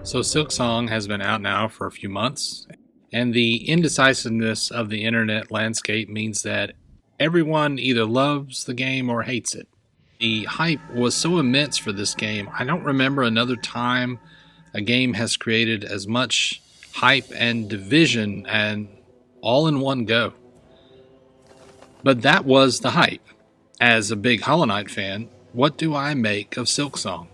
So Silksong has been out now for a few months, and the indecisiveness of the internet landscape means that everyone either loves the game or hates it. The hype was so immense for this game, I don't remember another time a game has created as much hype and division and all in one go. But that was the hype. As a big Hollow Knight fan, what do I make of Silksong?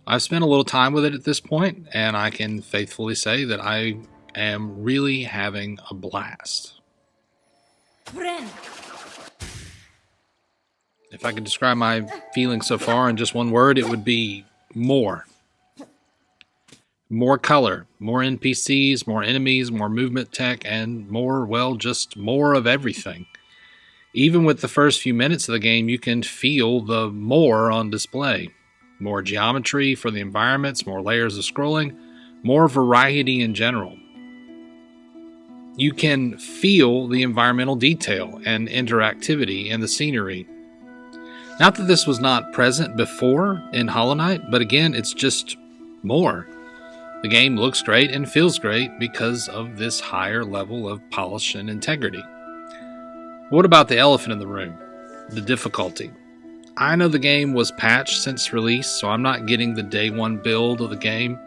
I've spent a little time with it at this point, and I can faithfully say that I am really having a blast. Friend. If I could describe my feelings so far in just one word, it would be more. More color, more NPCs, more enemies, more movement tech, and more, well, just more of everything. Even with the first few minutes of the game, you can feel the more on display. More geometry for the environments, more layers of scrolling, more variety in general. You can feel the environmental detail and interactivity in the scenery. Not that this was not present before in Hollow Knight, but again, it's just more. The game looks great and feels great because of this higher level of polish and integrity. What about the elephant in the room? The difficulty. I know the game was patched since release, so I'm not getting the day one build of the game.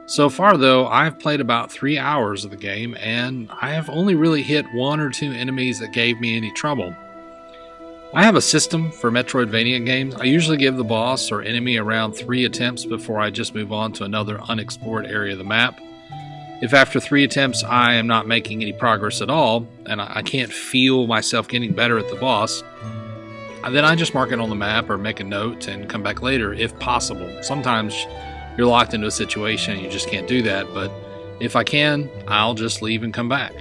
So far though, I've played about 3 hours of the game, and I have only really hit 1 or 2 enemies that gave me any trouble. I have a system for Metroidvania games. I usually give the boss or enemy around 3 attempts before I just move on to another unexplored area of the map. If after 3 attempts I am not making any progress at all, and I can't feel myself getting better at the boss, then I just mark it on the map or make a note and come back later if possible. Sometimes you're locked into a situation and you just can't do that, but if I can, I'll just leave and come back.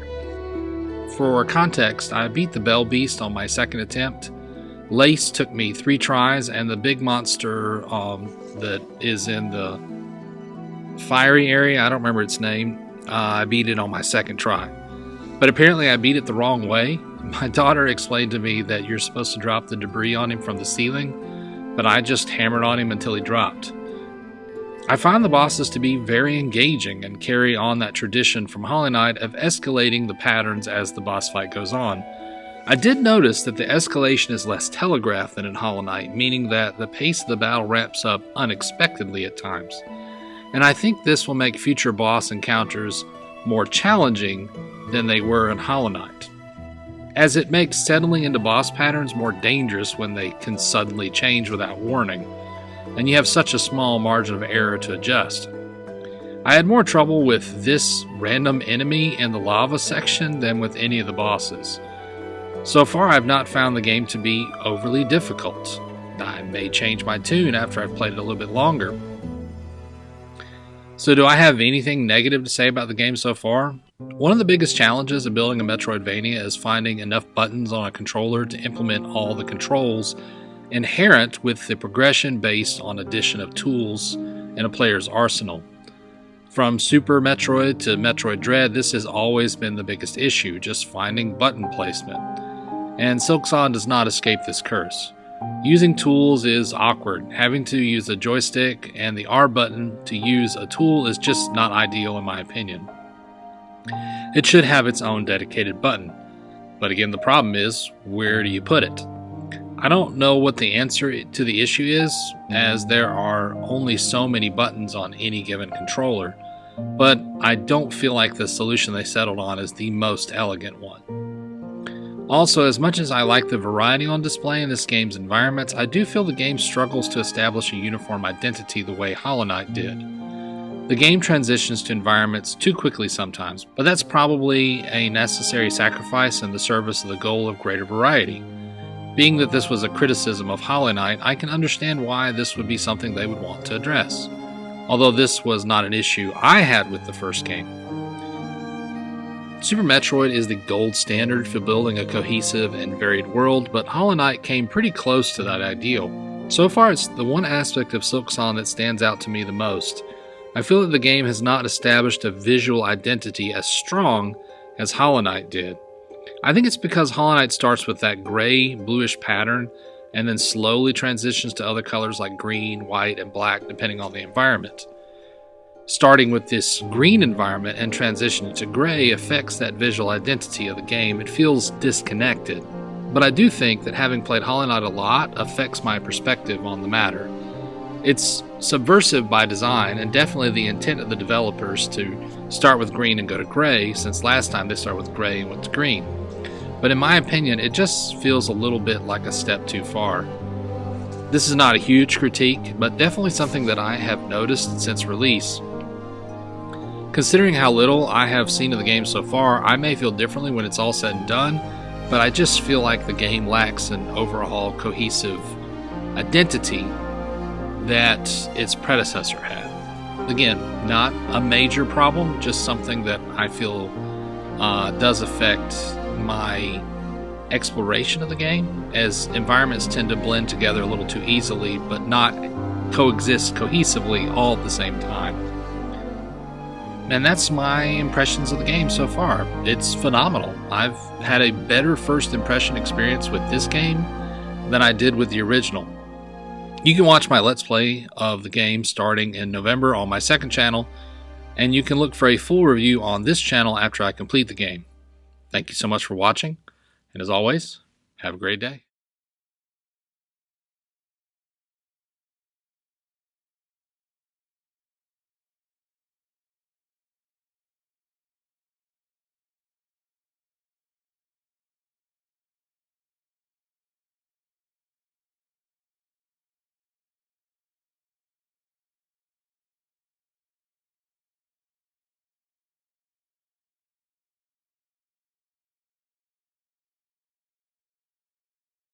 For context, I beat the Bell Beast on my second attempt. Lace took me 3 tries, and the big monster that is in the fiery area, I don't remember its name, I beat it on my second try. But apparently I beat it the wrong way. My daughter explained to me that you're supposed to drop the debris on him from the ceiling, but I just hammered on him until he dropped. I find the bosses to be very engaging and carry on that tradition from Hollow Knight of escalating the patterns as the boss fight goes on. I did notice that the escalation is less telegraphed than in Hollow Knight, meaning that the pace of the battle ramps up unexpectedly at times. And I think this will make future boss encounters more challenging than they were in Hollow Knight, as it makes settling into boss patterns more dangerous when they can suddenly change without warning, and you have such a small margin of error to adjust. I had more trouble with this random enemy in the lava section than with any of the bosses. So far, I've not found the game to be overly difficult. I may change my tune after I've played it a little bit longer. So do I have anything negative to say about the game so far? One of the biggest challenges of building a Metroidvania is finding enough buttons on a controller to implement all the controls inherent with the progression based on addition of tools in a player's arsenal. From Super Metroid to Metroid Dread, this has always been the biggest issue, just finding button placement. And Silksong does not escape this curse. Using tools is awkward. Having to use a joystick and the R button to use a tool is just not ideal in my opinion. It should have its own dedicated button. But again, the problem is, where do you put it? I don't know what the answer to the issue is, as there are only so many buttons on any given controller, but I don't feel like the solution they settled on is the most elegant one. Also, as much as I like the variety on display in this game's environments, I do feel the game struggles to establish a uniform identity the way Hollow Knight did. The game transitions to environments too quickly sometimes, but that's probably a necessary sacrifice in the service of the goal of greater variety. Being that this was a criticism of Hollow Knight, I can understand why this would be something they would want to address, although this was not an issue I had with the first game. Super Metroid is the gold standard for building a cohesive and varied world, but Hollow Knight came pretty close to that ideal. So far, it's the one aspect of Silksong that stands out to me the most. I feel that the game has not established a visual identity as strong as Hollow Knight did. I think it's because Hollow Knight starts with that gray, bluish pattern and then slowly transitions to other colors like green, white, and black depending on the environment. Starting with this green environment and transitioning to gray affects that visual identity of the game. It feels disconnected. But I do think that having played Hollow Knight a lot affects my perspective on the matter. It's subversive by design, and definitely the intent of the developers to start with green and go to gray, since last time they started with gray and went to green. But in my opinion, it just feels a little bit like a step too far. This is not a huge critique, but definitely something that I have noticed since release. Considering how little I have seen of the game so far, I may feel differently when it's all said and done, but I just feel like the game lacks an overall cohesive identity that its predecessor had. Again, not a major problem, just something that I feel does affect my exploration of the game, as environments tend to blend together a little too easily, but not coexist cohesively all at the same time. And that's my impressions of the game so far. It's phenomenal. I've had a better first impression experience with this game than I did with the original. You can watch my Let's Play of the game starting in November on my second channel, and you can look for a full review on this channel after I complete the game. Thank you so much for watching, and as always, have a great day.